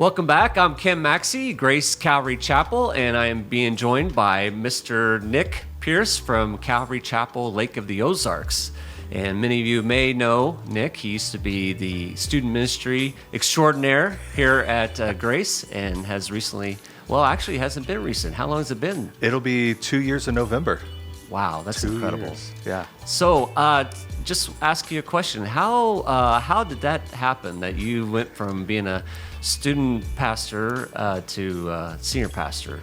Welcome back. I'm Kim Maxey, Grace Calvary Chapel, and I am being joined by Mr. Nick Pierce from Calvary Chapel, Lake of the Ozarks. And many of you may know Nick. He used to be the student ministry extraordinaire here at Grace and has recently, well, actually it hasn't been recent. How long has it been? It'll be 2 years in November. Wow, that's 2 incredible. years. Yeah. So, just ask you a question. How did that happen that you went from being a student pastor to senior pastor?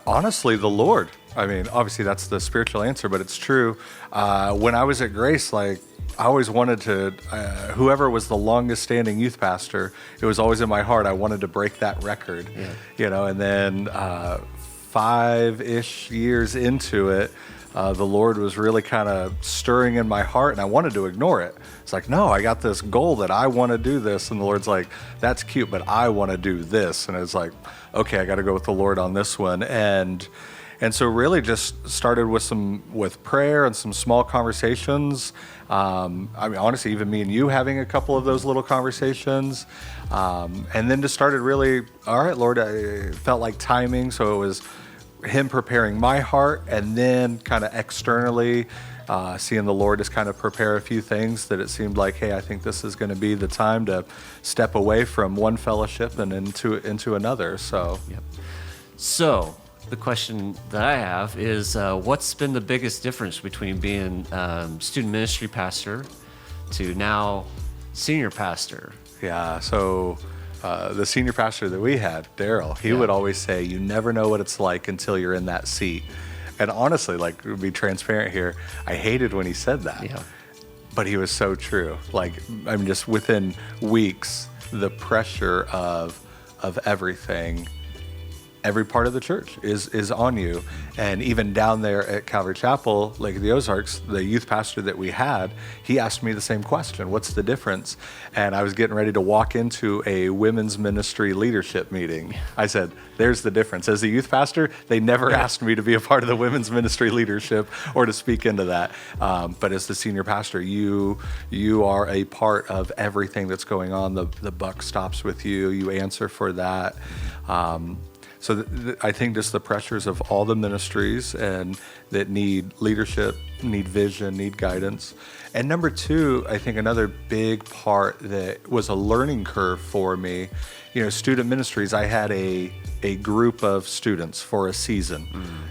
Honestly, the Lord. I mean, obviously that's the spiritual answer, but it's true. When I was at Grace, I always wanted to, whoever was the longest standing youth pastor, it was always in my heart, I wanted to break that record, and then 5-ish years into it, the Lord was really kind of stirring in my heart, and I wanted to ignore it. It's like, no, I got this goal that I want to do this. And the Lord's like, that's cute, but I want to do this. And it's like, okay, I got to go with the Lord on this one. And so really just started with prayer and some small conversations. I mean, honestly, even me and you having a couple of those little conversations. And then just started really, all right, Lord, I felt like timing. So it was Him preparing my heart, and then kind of externally seeing the Lord just kind of prepare a few things that it seemed like, hey, I think this is going to be the time to step away from one fellowship and into another. So, Yep. So the question that I have is, what's been the biggest difference between being student ministry pastor to now senior pastor? yeah, so the senior pastor that we had, Daryl, he would always say, you never know what it's like until you're in that seat. And honestly, to be transparent here, I hated when he said that. Yeah. But he was so true. Just within weeks, the pressure of everything, every part of the church is on you. And even down there at Calvary Chapel, Lake of the Ozarks, the youth pastor that we had, he asked me the same question, what's the difference? And I was getting ready to walk into a women's ministry leadership meeting. I said, there's the difference. As a youth pastor, they never asked me to be a part of the women's ministry leadership or to speak into that. But as the senior pastor, you are a part of everything that's going on. The buck stops with you. You answer for that. So I think just the pressures of all the ministries and that need leadership, need vision, need guidance. And number two, I think another big part that was a learning curve for me, student ministries, I had a group of students for a season.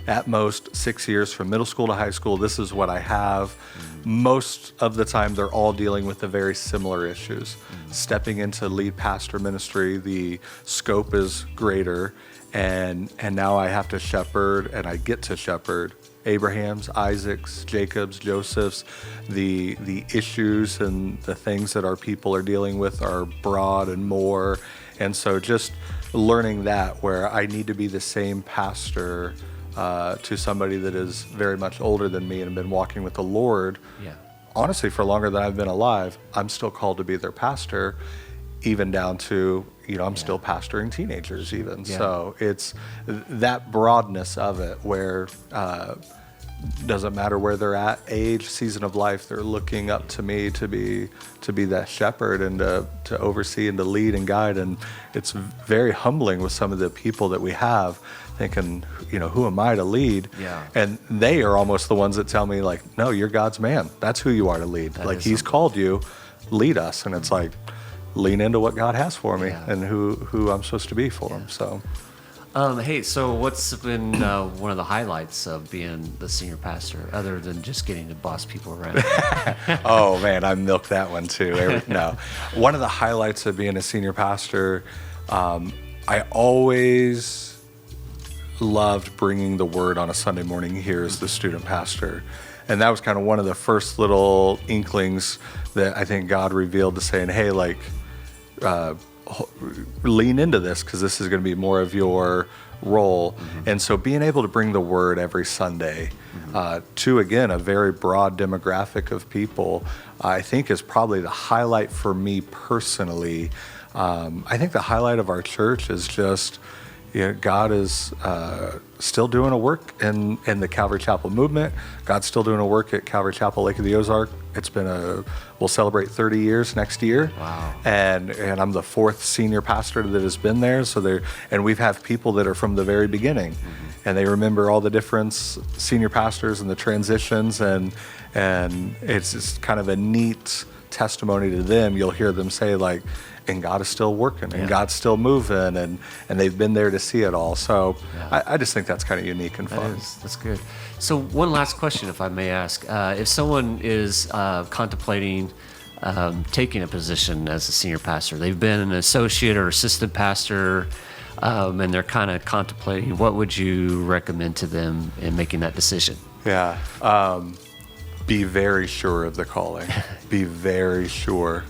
At most 6 years from middle school to high school. This is what I have. Most of the time, they're all dealing with the very similar issues. Stepping into lead pastor ministry, the scope is greater. And now I have to shepherd, and I get to shepherd Abraham's, Isaac's, Jacob's, Joseph's. The issues and the things that our people are dealing with are broad and more. And so just learning that, where I need to be the same pastor to somebody that is very much older than me and been walking with the Lord. Yeah. Honestly, for longer than I've been alive, I'm still called to be their pastor, even down to, I'm still pastoring teenagers even. Yeah. So it's that broadness of it where doesn't matter where they're at, age, season of life, they're looking up to me to be that shepherd and to oversee and to lead and guide. And it's very humbling with some of the people that we have thinking, who am I to lead? Yeah. And they are almost the ones that tell me no, you're God's man. That's who you are to lead. He's called you, lead us. And it's lean into what God has for me and who I'm supposed to be for him. So, hey, so what's been one of the highlights of being the senior pastor, other than just getting to boss people around? Oh man, I milked that one too. No, one of the highlights of being a senior pastor, I always loved bringing the word on a Sunday morning here as the student pastor. And that was kind of one of the first little inklings that I think God revealed to saying, hey, lean into this because this is going to be more of your role. And so being able to bring the word every Sunday to, again, a very broad demographic of people, I think is probably the highlight for me personally. I think the highlight of our church is just, God is still doing a work in the Calvary Chapel movement. God's still doing a work at Calvary Chapel, Lake of the Ozarks. We'll celebrate 30 years next year. Wow. And I'm the 4th senior pastor that has been there. And we've had people that are from the very beginning, and they remember all the different senior pastors and the transitions, and it's just kind of a neat testimony to them. You'll hear them say, like, and God is still working, and God's still moving, and they've been there to see it all. So I just think that's kind of unique and fun. That's good. So one last question, if I may ask. If someone is contemplating taking a position as a senior pastor, they've been an associate or assistant pastor, and they're kind of contemplating, what would you recommend to them in making that decision? Yeah. Be very sure of the calling. Be very sure.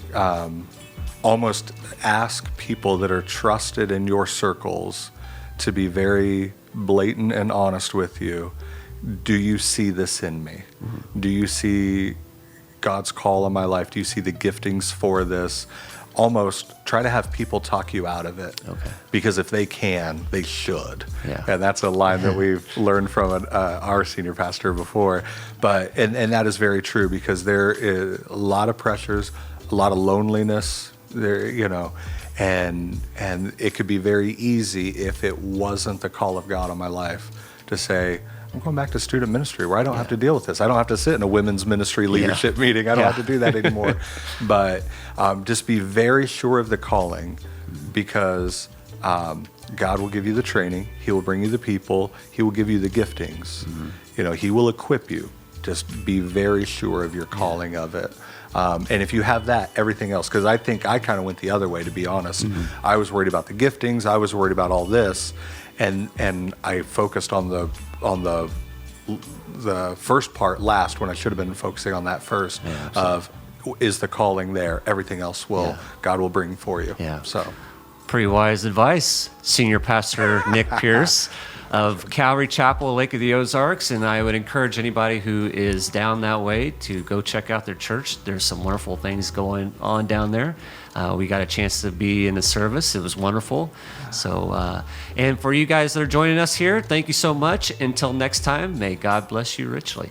Almost ask people that are trusted in your circles to be very blatant and honest with you. Do you see this in me? Mm-hmm. Do you see God's call on my life? Do you see the giftings for this? Almost try to have people talk you out of it. Okay. Because if they can, they should. Yeah. And that's a line that we've learned from our senior pastor before. And that is very true, because there is a lot of pressures, a lot of loneliness there, and it could be very easy, if it wasn't the call of God on my life, to say, I'm going back to student ministry where I don't have to deal with this. I don't have to sit in a women's ministry leadership meeting. I don't have to do that anymore. But just be very sure of the calling, because God will give you the training. He will bring you the people. He will give you the giftings. Mm-hmm. He will equip you. Just be very sure of your calling of it. And if you have that, everything else, because I think I kind of went the other way, to be honest. Mm-hmm. I was worried about the giftings. I was worried about all this. And I focused on the first part last, when I should have been focusing on that first. Of, is the calling there? Everything else God will bring for you. Yeah. So, pretty wise advice, Senior Pastor Nick Pierce of Calvary Chapel, Lake of the Ozarks. And I would encourage anybody who is down that way to go check out their church. There's some wonderful things going on down there. We got a chance to be in the service. It was wonderful. So, and for you guys that are joining us here, thank you so much. Until next time, may God bless you richly.